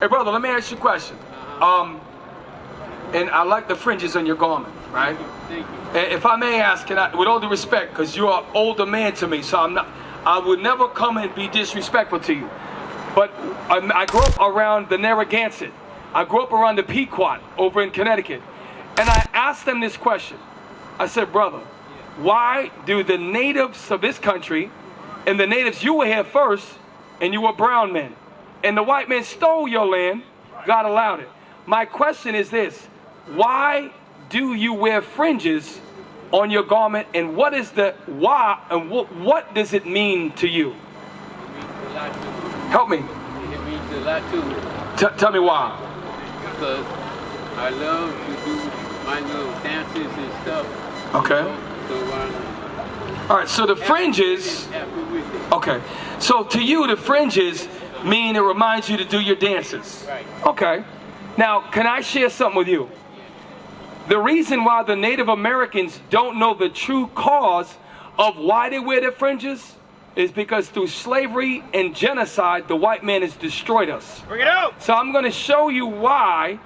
Hey, brother, let me ask you a question. And I like the fringes on your garment, right? Thank you. And if I may ask, can I, with all due respect, because you're an older man to me, so I would never come and be disrespectful to you. But I grew up around the Narragansett. I grew up around the Pequot over in Connecticut. And I asked them this question. I said, brother, why do the natives of this country, and the natives, you were here first, and you were brown men, and the white man stole your land, God allowed it. My question is this: why do you wear fringes on your garment, and what is the why, and what does it mean to you? It means a lot to me. Help me. It means a lot to me. Tell me why. Because I love to do my little dances and stuff. Okay. So All right, so the fringes, happy with it. okay. So to you, the fringes mean it reminds you to do your dances. Right. Okay. Now, can I share something with you? The reason why the Native Americans don't know the true cause of why they wear their fringes is because through slavery and genocide, the white man has destroyed us. Bring it out! So I'm going to show you why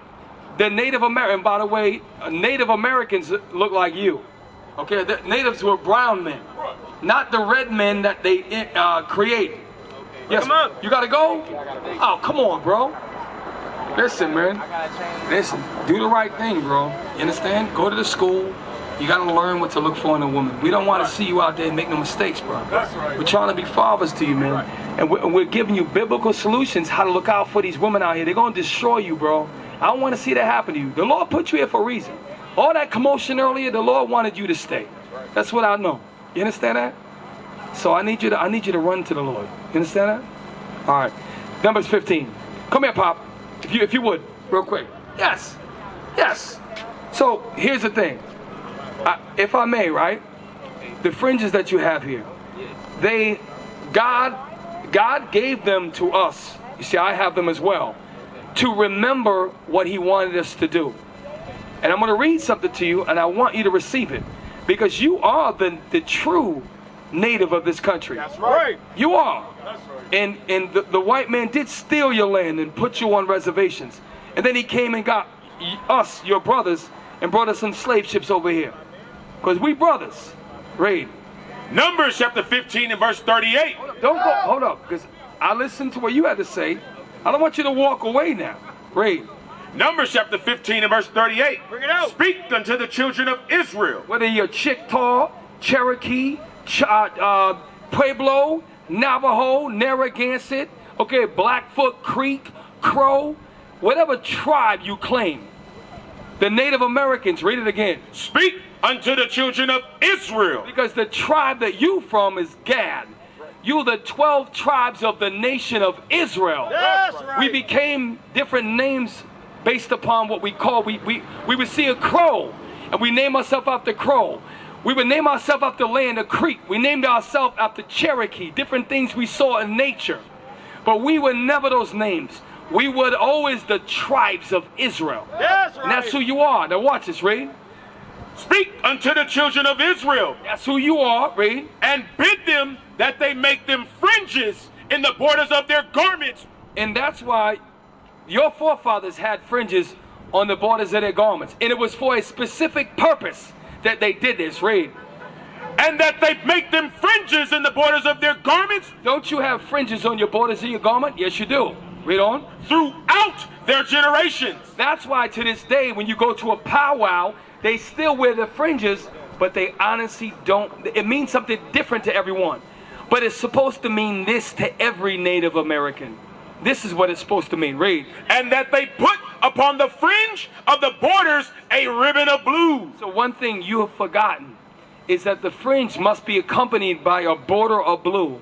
the Native American, by the way, Native Americans look like you. Okay, the natives were brown men, not the red men that they create. Yes, Come up. you gotta go? Oh, come on, bro. Listen, man. Listen, do the right thing, bro. You understand? Go to the school. You gotta learn what to look for in a woman. We don't want to see you out there making no mistakes, bro. That's right. We're trying to be fathers to you, man. And we're giving you biblical solutions how to look out for these women out here. They're gonna destroy you, bro. I don't want to see that happen to you. The Lord put you here for a reason. All that commotion earlier, the Lord wanted you to stay. That's what I know. You understand that? So I need you to run to the Lord. You understand that? All right. Numbers 15. Come here, Pop. If you would, real quick. Yes. Yes. So here's the thing. If I may, right? The fringes that you have here, God gave them to us. You see, I have them as well, to remember what He wanted us to do. And I'm going to read something to you, and I want you to receive it, because you are the true native of this country. That's right. You are. That's right. And the white man did steal your land and put you on reservations. And then he came and got us, your brothers, and brought us on slave ships over here. Because we brothers. Read. Numbers chapter 15 and verse 38. Don't go. Hold up. Because I listened to what you had to say. I don't want you to walk away now. Read. Numbers chapter 15 and verse 38. Bring it out. Speak unto the children of Israel. Whether you're Chickasaw, Cherokee, Pueblo, Navajo, Narragansett, okay, Blackfoot, Creek, Crow, whatever tribe you claim. The Native Americans, read it again. Speak unto the children of Israel. Because the tribe that you from is Gad. You the 12 tribes of the nation of Israel. That's right. We became different names based upon what we call, we would see a crow, and we name ourselves after crow. We would name ourselves after land, a creek. We named ourselves after Cherokee, different things we saw in nature. But we were never those names. We were always the tribes of Israel. That's right. And that's who you are. Now watch this, read. Speak unto the children of Israel. That's who you are, read. And bid them that they make them fringes in the borders of their garments. And that's why your forefathers had fringes on the borders of their garments. And it was for a specific purpose that they did this. Read. And that they make them fringes in the borders of their garments. Don't you have fringes on your borders of your garment? Yes, you do. Read on. Throughout their generations. That's why to this day, when you go to a powwow, they still wear the fringes, but they honestly don't. It means something different to everyone. But it's supposed to mean this to every Native American. This is what it's supposed to mean. Read. And that they put upon the fringe of the borders a ribbon of blue. So one thing you have forgotten is that the fringe must be accompanied by a border of blue.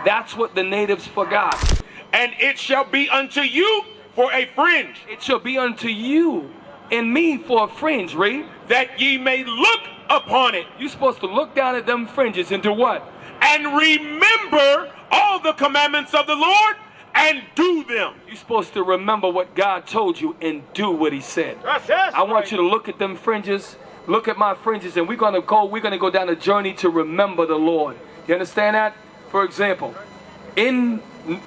That's what the natives forgot. And it shall be unto you for a fringe. It shall be unto you and me for a fringe. Read. That ye may look upon it. You're supposed to look down at them fringes and do what? And remember all the commandments of the Lord and do them. You're supposed to remember what God told you and do what He said. That's I want you to look at them fringes, look at my fringes, and we're gonna go down a journey to remember the Lord. You understand that? For example, in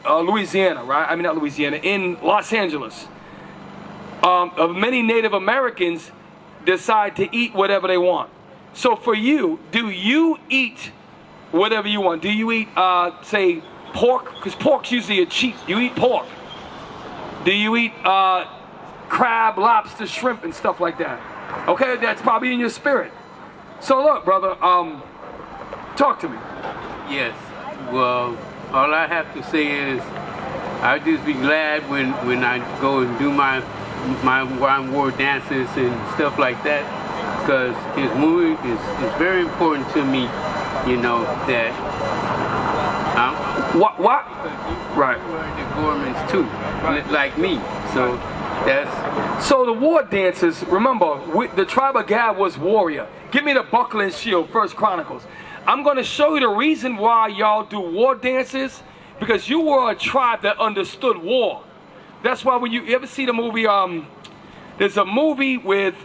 Louisiana, right? I mean, not Louisiana, in Los Angeles, many Native Americans decide to eat whatever they want. So for you, do you eat whatever you want? Do you eat, say, pork? Because pork's usually a cheap. You eat pork. Do you eat crab, lobster, shrimp, and stuff like that? Okay, that's probably in your spirit. So look, brother, talk to me. Yes. Well, all I have to say is I'll just be glad when I go and do my wine war dances and stuff like that, because his movie is very important to me, you know, that What? Right. the garments too, like me. So that's... So the war dances, remember, the tribe of Gad was warrior. Give me the buckler and shield, First Chronicles. I'm going to show you the reason why y'all do war dances, because you were a tribe that understood war. That's why when you ever see the movie, there's a movie with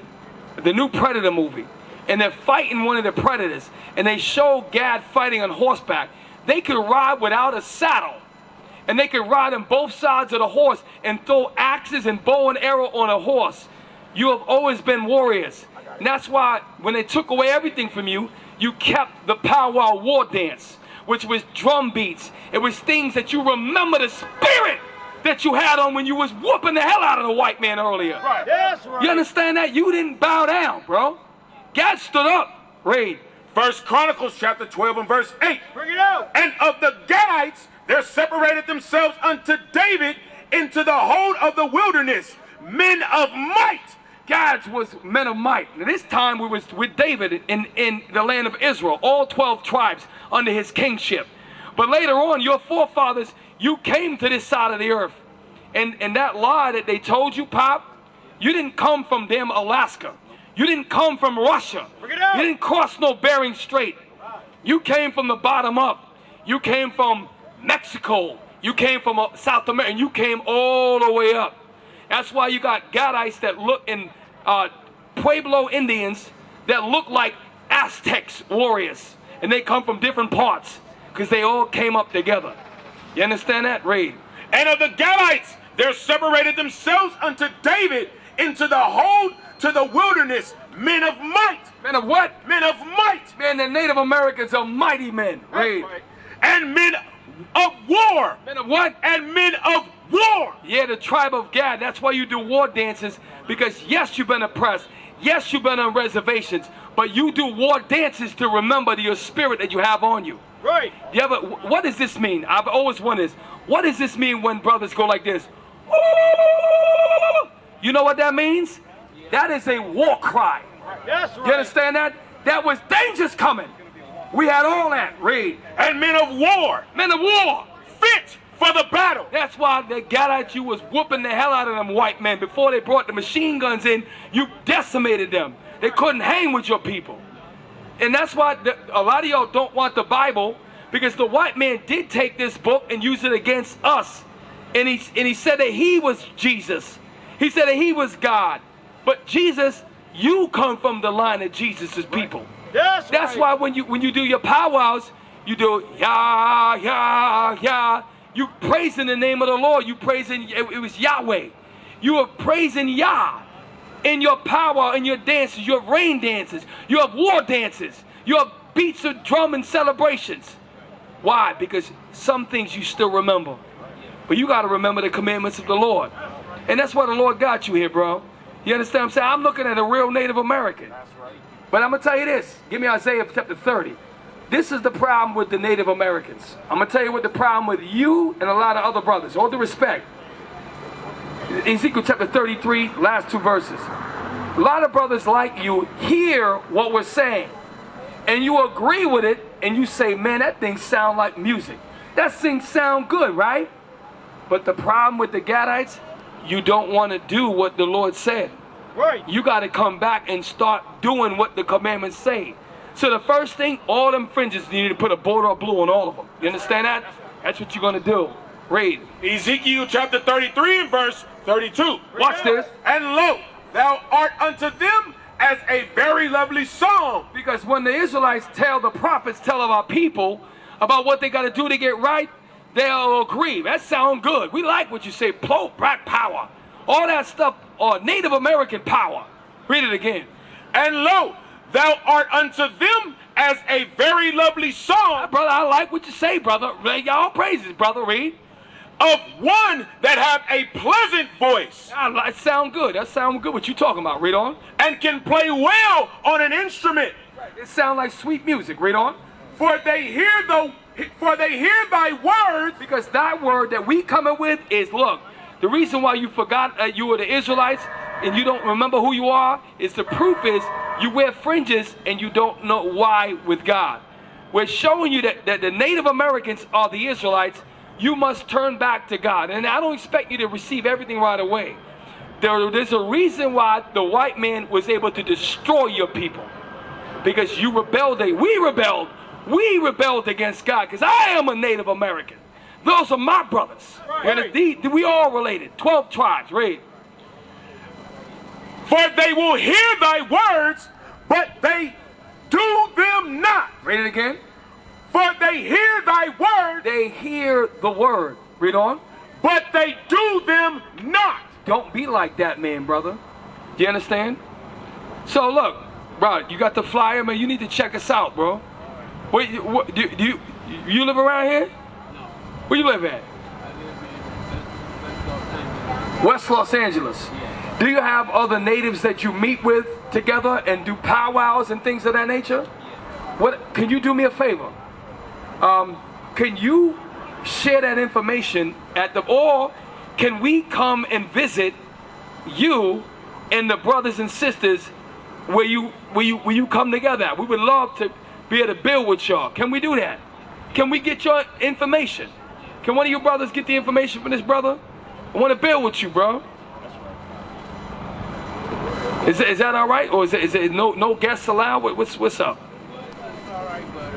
the new Predator movie, and they're fighting one of the predators, and they show Gad fighting on horseback. They could ride without a saddle, and they could ride on both sides of the horse and throw axes and bow and arrow on a horse. You have always been warriors. And that's why when they took away everything from you, you kept the powwow war dance, which was drum beats. It was things that you remember the spirit that you had on when you was whooping the hell out of the white man earlier. Right. That's right. You understand that? You didn't bow down, bro. God stood up. Read. First Chronicles chapter 12 and verse 8. Bring it out. And of the Gadites, there separated themselves unto David into the hold of the wilderness, men of might. Gads was men of might. Now this time we was with David in the land of Israel, all 12 tribes under his kingship. But later on, your forefathers, you came to this side of the earth. And that lie that they told you, Pop, you didn't come from damn Alaska. You didn't come from Russia. Bring it out. You didn't cross no Bering Strait. You came from the bottom up. You came from Mexico. You came from South America. And you came all the way up. That's why you got Gadites that look in Pueblo Indians that look like Aztecs warriors. And they come from different parts because they all came up together. You understand that? Read. And of the Gadites, there separated themselves unto David into the hold to the wilderness, men of might. Men of what? Men of might. Man, the Native Americans are mighty men. Read. And men of war. Men of what? And men of war. Yeah, the tribe of Gad. That's why you do war dances, because yes, you've been oppressed. Yes, you've been on reservations, but you do war dances to remember your spirit that you have on you. Right. What does this mean? I've always wondered, what does this mean when brothers go like this? Ooh! You know what that means? That is a war cry. That's right. You understand that? That was dangers coming. We had all that. Read. And men of war. Men of war. Fit for the battle. That's why they got at you was whooping the hell out of them white men. Before they brought the machine guns in, you decimated them. They couldn't hang with your people. And that's why a lot of y'all don't want the Bible, because the white man did take this book and use it against us. And he said that he was Jesus. He said that he was God. But Jesus, you come from the line of Jesus' people. That's That's right. why when you do your powwows, you do Yah, Yah, Yah. You praise in the name of the Lord. You praising, it was Yahweh. You are praising Yah in your powwow, in your dances. You have rain dances. You have war dances. You have beats of drum and celebrations. Why? Because some things you still remember. But you got to remember the commandments of the Lord. And that's why the Lord got you here, bro. You understand what I'm saying? I'm looking at a real Native American. But I'm going to tell you this. Give me Isaiah chapter 30. This is the problem with the Native Americans. I'm going to tell you what the problem with you and a lot of other brothers. All due respect. Ezekiel chapter 33, last two verses. A lot of brothers like you hear what we're saying. And you agree with it. And you say, man, that thing sound like music. That thing sound good, right? But the problem with the Gadites, you don't want to do what the Lord said. Right. You got to come back and start doing what the commandments say. So the first thing, all them fringes, you need to put a border of blue on all of them. You understand that? That's what you're going to do. Read. Ezekiel chapter 33 and verse 32. Watch this. And lo, thou art unto them as a very lovely song. Because when the Israelites tell, the prophets tell of our people about what they got to do to get right, they'll agree. That sounds good. We like what you say. Black power. All that stuff, or Native American power. Read it again. And lo, thou art unto them as a very lovely song. Brother, I like what you say, brother. Y'all praises, brother. Read. Of one that have a pleasant voice. That sound good. That sound good. What you talking about? Read on. And can play well on an instrument. It sound like sweet music. Read on. For they hear thy words. Because that word that we coming with is, look, the reason why you forgot you were the Israelites and you don't remember who you are is the proof is you wear fringes and you don't know why with God. We're showing you that the Native Americans are the Israelites. You must turn back to God. And I don't expect you to receive everything right away. There's a reason why the white man was able to destroy your people. Because you rebelled. We rebelled against God. Because I am a Native American. Those are my brothers. Right. We all related. 12 tribes. Read. For they will hear thy words, but they do them not. Read it again. For they hear thy word. They hear the word. Read on. But they do them not. Don't be like that, man, brother. Do you understand? So look, bro, you got the flyer, man. You need to check us out, bro. Wait, do you live around here? No. Where you live at? I live in West Los Angeles. Yeah. Do you have other natives that you meet with together and do powwows and things of that nature? Yeah. What? Can you do me a favor? Can you share that information or can we come and visit you and the brothers and sisters where you come together? We would love to be able to build with y'all. Can we do that? Can we get your information? Can one of your brothers get the information from this brother? I want to build with you, bro. Is that all right, or is it no guests allowed? What's up? it's all right, but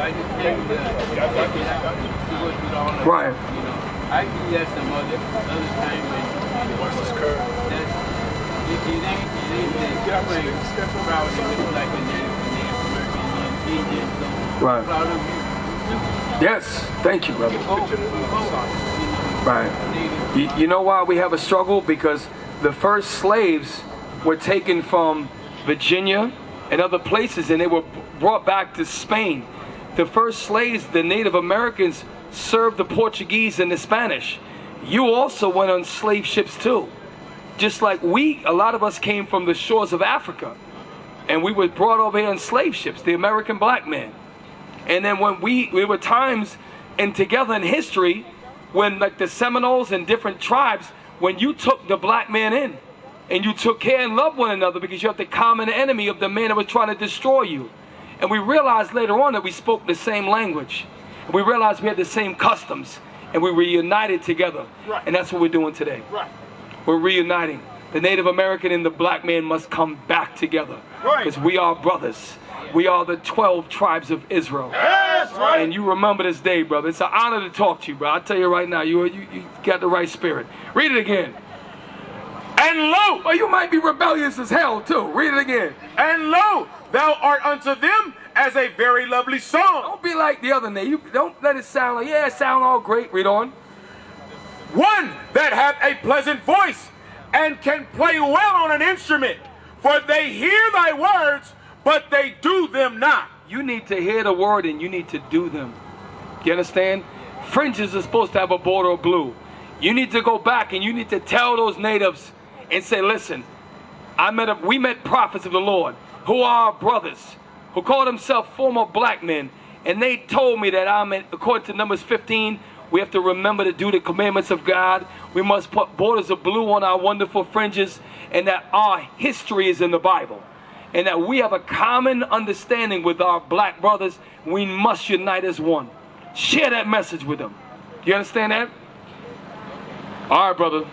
I just came to check it out, see what's with all of Right. it, you know. I do that some other time when it ain't the playing crowd is like a Native American Indian, so Right. crowd of you. Yes. Thank you, brother. Right. You know why we have a struggle? Because the first slaves were taken from Virginia and other places, and they were brought back to Spain. The first slaves, the Native Americans, served the Portuguese and the Spanish. You also went on slave ships too. Just like a lot of us came from the shores of Africa, and we were brought over here on slave ships, the American black man. And then when we were times and together in history, when like the Seminoles and different tribes, when you took the black man in, and you took care and loved one another because you have the common enemy of the man that was trying to destroy you. And we realized later on that we spoke the same language. And we realized we had the same customs, and we were united together. Right. And that's what we're doing today. Right. We're reuniting. The Native American and the black man must come back together. Right. Because we are brothers. We are the 12 tribes of Israel. That's right. And you remember this day, brother. It's an honor to talk to you, bro. I tell you right now, you got the right spirit. Read it again. And lo, Well, you might be rebellious as hell too. Read it again. and lo, thou art unto them as a very lovely song. Don't be like the other name. You don't let it sound like, yeah, it sound all great. Read on. One that hath a pleasant voice and can play well on an instrument. For they hear thy words, but they do them not. You need to hear the word and you need to do them. You understand? Fringes are supposed to have a border of blue. You need to go back and you need to tell those natives and say, listen, we met prophets of the Lord who are our brothers, who call themselves former black men, and they told me that according to Numbers 15, we have to remember to do the commandments of God. We must put borders of blue on our wonderful fringes, and that our history is in the Bible, and that we have a common understanding with our black brothers. We must unite as one. Share that message with them. You understand that? All right, brother.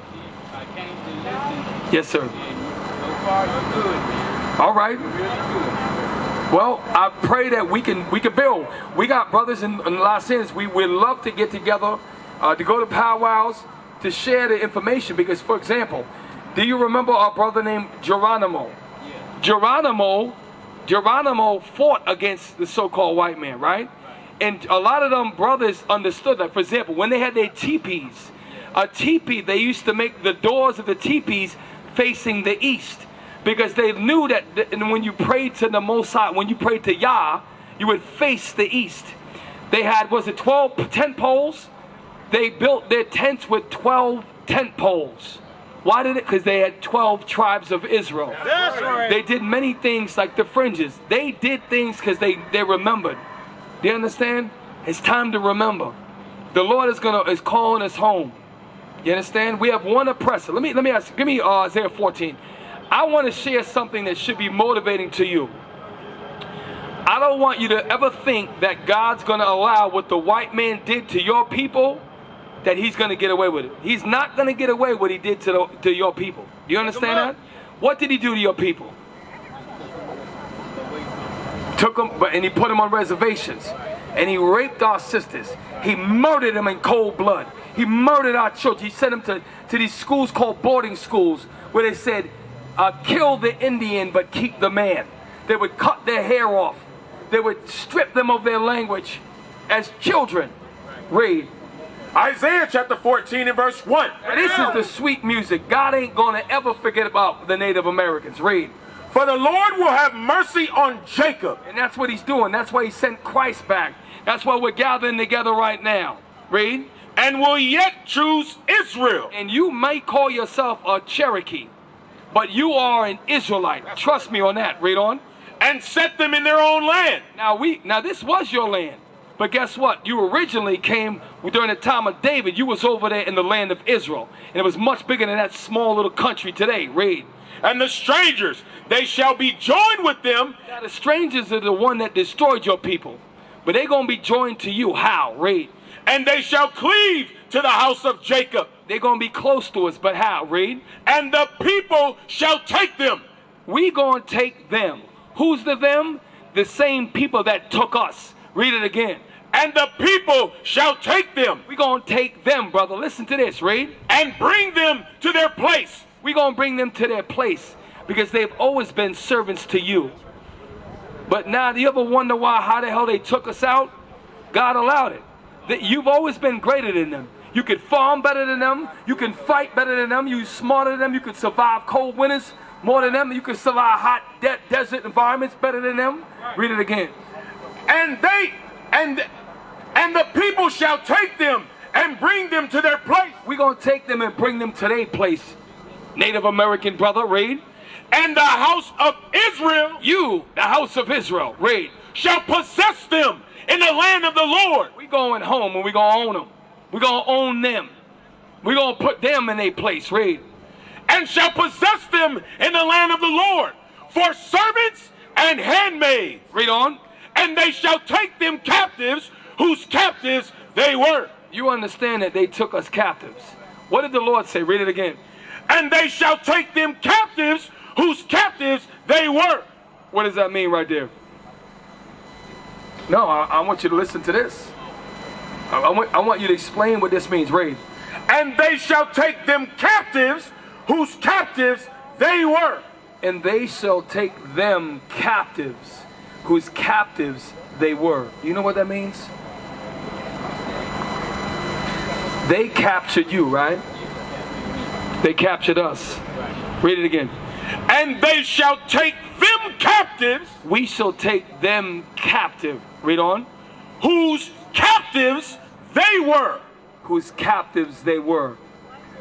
I came to listen. Yes, sir. And so far, you're good, man. All right. You're really good. Well, I pray that we can build. We got brothers in Los Angeles. We would love to get together, to go to powwows, to share the information. Because, for example, do you remember our brother named Geronimo? Yeah. Geronimo fought against the so-called white man, right? And a lot of them brothers understood that. For example, when they had their teepees, a teepee, they used to make the doors of the teepees facing the east. Because they knew that when you prayed to the Most High, when you prayed to Yah, you would face the east. They had, was it 12 tent poles? They built their tents with 12 tent poles. Why did it? Because they had 12 tribes of Israel. That's right. They did many things like the fringes. They did things because they remembered. Do you understand? It's time to remember. The Lord is calling us home. You understand? We have one oppressor. Let me ask. Give me Isaiah 14. I want to share something that should be motivating to you. I don't want you to ever think that God's going to allow what the white man did to your people, that he's going to get away with it. He's not going to get away with what he did to your people. Do you understand that? What did he do to your people? Took them, and he put them on reservations. And he raped our sisters. He murdered them in cold blood. He murdered our children. He sent them to these schools called boarding schools, where they said, kill the Indian but keep the man. They would cut their hair off. They would strip them of their language as children. Read. Isaiah chapter 14 and verse 1. Now, this is the sweet music. God ain't going to ever forget about the Native Americans. Read. For the Lord will have mercy on Jacob. And that's what he's doing. That's why he sent Christ back. That's why we're gathering together right now. Read. And will yet choose Israel. And you may call yourself a Cherokee, but you are an Israelite. Trust me on that. Read on. And set them in their own land. Now this was your land. But guess what? You originally came during the time of David. You was over there in the land of Israel. And it was much bigger than that small little country today. Read. And the strangers, they shall be joined with them. Now the strangers are the one that destroyed your people. But they're going to be joined to you. How? Read. And they shall cleave to the house of Jacob. They're going to be close to us. But how? Read. And the people shall take them. We going to take them. Who's the them? The same people that took us. Read it again. And the people shall take them. We're going to take them, brother. Listen to this. Read. And bring them to their place. We're going to bring them to their place because they've always been servants to you. But now, do you ever wonder how the hell they took us out? God allowed it. You've always been greater than them. You could farm better than them. You can fight better than them. You're smarter than them. You could survive cold winters more than them. You can survive hot desert environments better than them. Read it again. And the people shall take them and bring them to their place. We're going to take them and bring them to their place. Native American brother, read. And the house of Israel, you, the house of Israel, read, shall possess them in the land of the Lord. We going home and we going to own them. We're going to own them. We're going to put them in their place, read. And shall possess them in the land of the Lord for servants and handmaids. Read on. And they shall take them captives whose captives they were. You understand that they took us captives. What did the Lord say? Read it again. And they shall take them captives whose captives they were. What does that mean right there? No, I want you to listen to this. I want you to explain what this means. Read. And they shall take them captives whose captives they were. And they shall take them captives whose captives they were. You know what that means? They captured you, right? They captured us. Read it again. And they shall take them captives. We shall take them captive. Read on. Whose captives they were. Whose captives they were.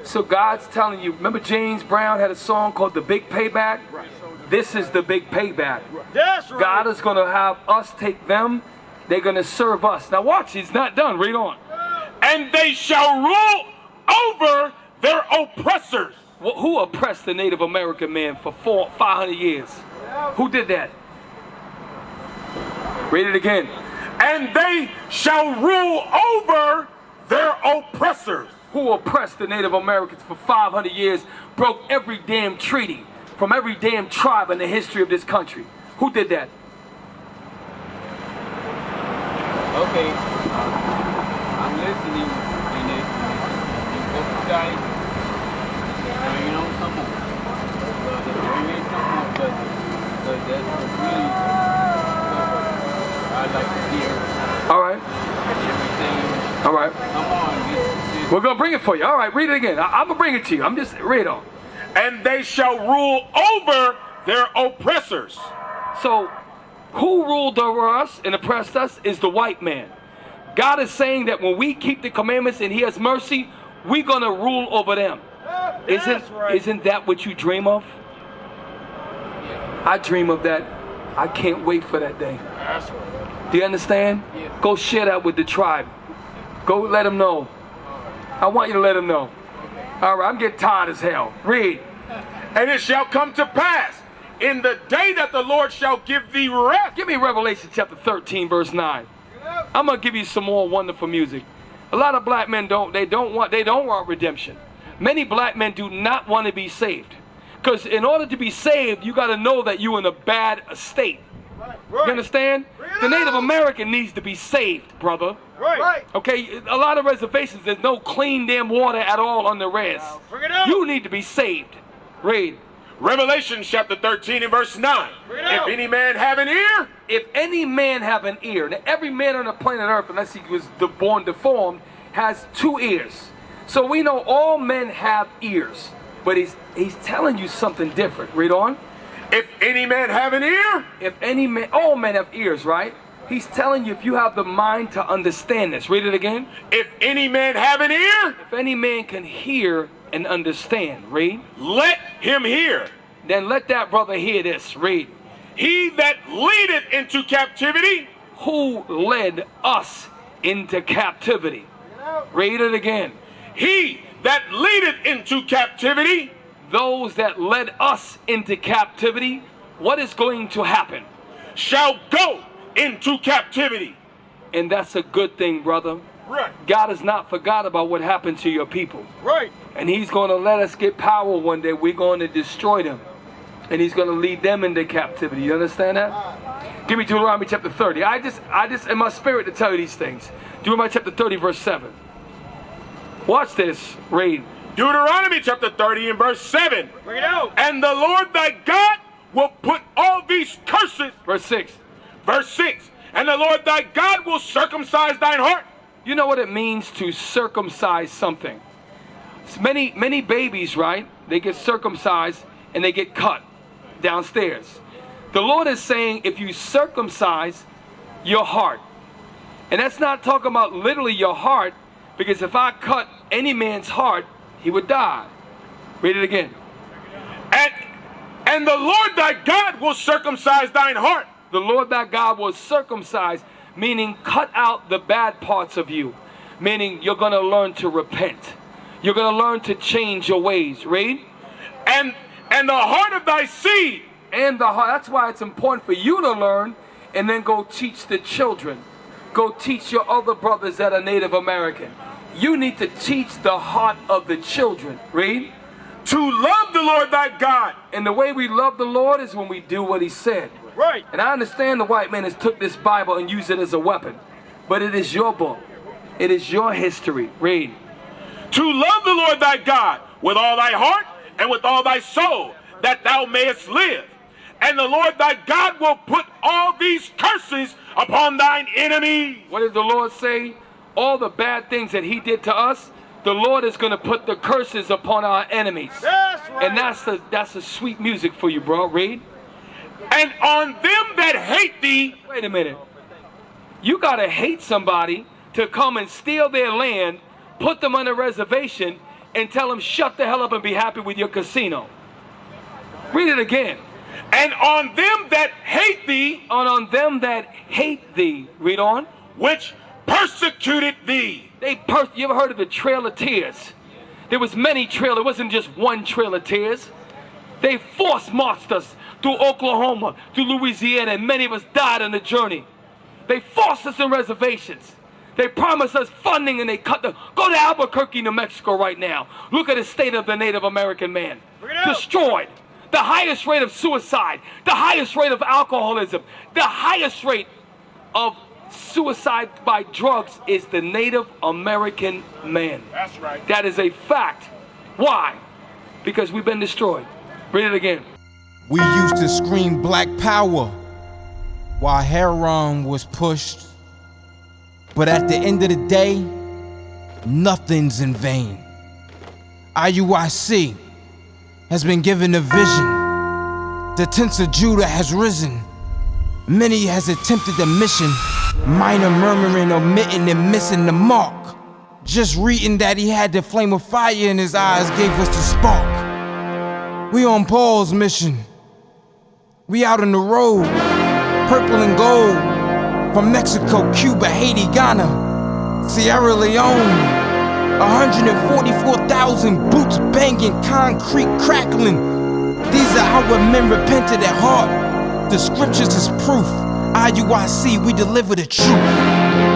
So God's telling you, remember James Brown had a song called The Big Payback? Right. This is the big payback. That's right. God is going to have us take them. They're going to serve us. Now watch, he's not done. Read on. And they shall rule over their oppressors. Well, who oppressed the Native American man for 500 years? Who did that? Read it again. And they shall rule over their oppressors. Who oppressed the Native Americans for 500 years, broke every damn treaty from every damn tribe in the history of this country. Who did that? Okay, I'm listening, and you both guys bring on some more. Bring in some more, because that's really I'd like to hear. All right. everything. All right. Come on. We're going to bring it for you. All right, read it again. I'm going to bring it to you. I'm just, read on. And they shall rule over their oppressors. So, who ruled over us and oppressed us is the white man. God is saying that when we keep the commandments and he has mercy, we're going to rule over them. Isn't that what you dream of? I dream of that. I can't wait for that day. Do you understand? Go share that with the tribe. Go let them know. I want you to let them know. All right, I'm getting tired as hell. Read. And it shall come to pass in the day that the Lord shall give thee rest. Give me Revelation chapter 13, verse 9. I'm gonna give you some more wonderful music. A lot of black men don't want redemption. Many black men do not want to be saved. Because in order to be saved, you got to know that you're in a bad state. You understand? The Native American needs to be saved, brother. Okay, a lot of reservations, there's no clean damn water at all on the res. You need to be saved. Read. Revelation chapter 13 and verse 9. If any man have an ear. If any man have an ear. Now every man on the planet Earth, unless he was born deformed, has 2 ears. So we know all men have ears. But he's telling you something different. Read on. If any man have an ear. If any man, all men have ears, right? He's telling you if you have the mind to understand this. Read it again. If any man have an ear. If any man can hear and understand. Read. Let him hear. Then let that brother hear this. Read. He that leadeth into captivity. Who led us into captivity? Read it again. He that leadeth into captivity. Those that led us into captivity, what is going to happen? Shall go into captivity. And that's a good thing, brother. Right. God has not forgot about what happened to your people. Right. And he's going to let us get power one day. We're going to destroy them. And he's going to lead them into captivity. You understand that? Give me Deuteronomy chapter 30. I just in my spirit to tell you these things. Deuteronomy chapter 30, verse 7. Watch this. Read. Deuteronomy chapter 30 and verse 7. Bring it out. And the Lord thy God will put all these curses. Verse 6. Verse 6. And the Lord thy God will circumcise thine heart. You know what it means to circumcise something. Many babies, right? They get circumcised and they get cut downstairs. The Lord is saying if you circumcise your heart. And that's not talking about literally your heart. Because if I cut any man's heart, he would die. Read it again. And the Lord thy God will circumcise thine heart. The Lord thy God will circumcise, meaning cut out the bad parts of you. Meaning you're going to learn to repent. You're going to learn to change your ways. Read. And the heart of thy seed. And the heart. That's why it's important for you to learn and then go teach the children. Go teach your other brothers that are Native American. You need to teach the heart of the children. Read. To love the Lord thy God. And the way we love the Lord is when we do what he said. Right. And I understand the white man has took this Bible and used it as a weapon. But it is your book. It is your history. Read. To love the Lord thy God with all thy heart and with all thy soul, that thou mayest live. And the Lord thy God will put all these curses upon thine enemies. What did the Lord say? All the bad things that he did to us, the Lord is going to put the curses upon our enemies. That's right. And that's the sweet music for you, bro. Read. And on them that hate thee. Wait a minute. You got to hate somebody to come and steal their land, put them on a reservation, and tell them shut the hell up and be happy with your casino. Read it again. And on them that hate thee. And on them that hate thee. Read on. Which persecuted thee. You ever heard of the Trail of Tears? There was many trail. It wasn't just one Trail of Tears. They force marched us through Oklahoma, through Louisiana, and many of us died on the journey. They forced us in reservations. They promised us funding and they cut the... Go to Albuquerque, New Mexico right now. Look at the state of the Native American man. Destroyed. The highest rate of suicide. The highest rate of alcoholism. The highest rate of suicide by drugs is the Native American man. That's right. That is a fact. Why? Because we've been destroyed. Read it again. We used to scream black power while heroin was pushed But at the end of the day, nothing's in vain. IUIC has been given a vision. The tents of Judah has risen. Many has attempted the mission, minor murmuring, omitting, and missing the mark. Just reading that he had the flame of fire in his eyes gave us the spark. We on Paul's mission. We out on the road, purple and gold, from Mexico, Cuba, Haiti, Ghana, Sierra Leone. 144,000 boots banging, concrete crackling. These are our men repented at heart. The scriptures is proof. IUIC, we deliver the truth.